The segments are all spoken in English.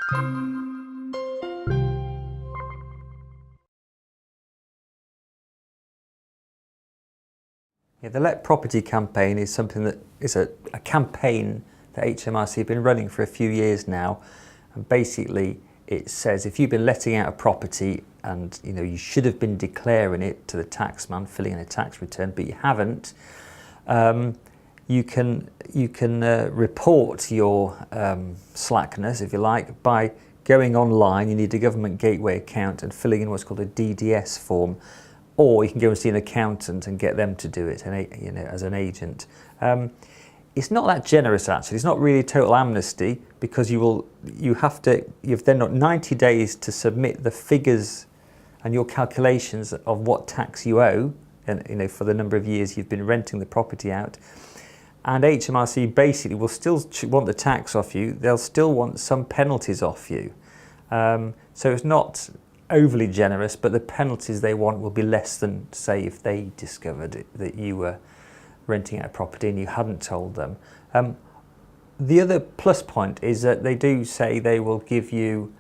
Yeah, the Let Property campaign is something that is a campaign that HMRC have been running for a few years now, and basically it says if you've been letting out a property and you should have been declaring it to the taxman, filling in a tax return, but you haven't, you can report your slackness, if you like, by going online. You need a government gateway account and filling in what's called a DDS form. Or you can go and see an accountant and get them to do it, as an agent. It's not that generous actually. It's not really total amnesty, because you've then got 90 days to submit the figures and your calculations of what tax you owe, and for the number of years you've been renting the property out. And HMRC basically will still want the tax off you. They'll still want some penalties off you. So it's not overly generous, but the penalties they want will be less than, say, if they discovered that you were renting out a property and you hadn't told them. The other plus point is that they do say they will give you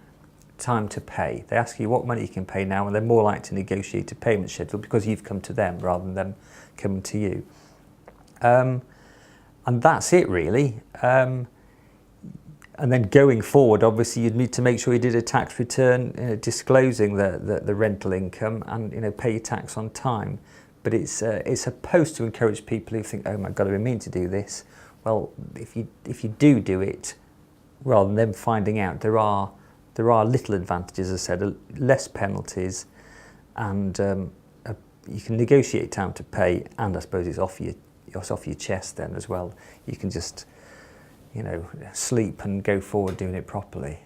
time to pay. They ask you what money you can pay now, and they're more likely to negotiate a payment schedule because you've come to them rather than them coming to you. And that's it really. And then going forward, obviously, you'd need to make sure you did a tax return disclosing the rental income, and pay your tax on time. But it's supposed to encourage people who think, oh my God, I've been meaning to do this. Well, if you do it, rather than them finding out, there are little advantages, as I said, less penalties, and you can negotiate time to pay, and I suppose it's off your chest then as well. You can just sleep and go forward doing it properly.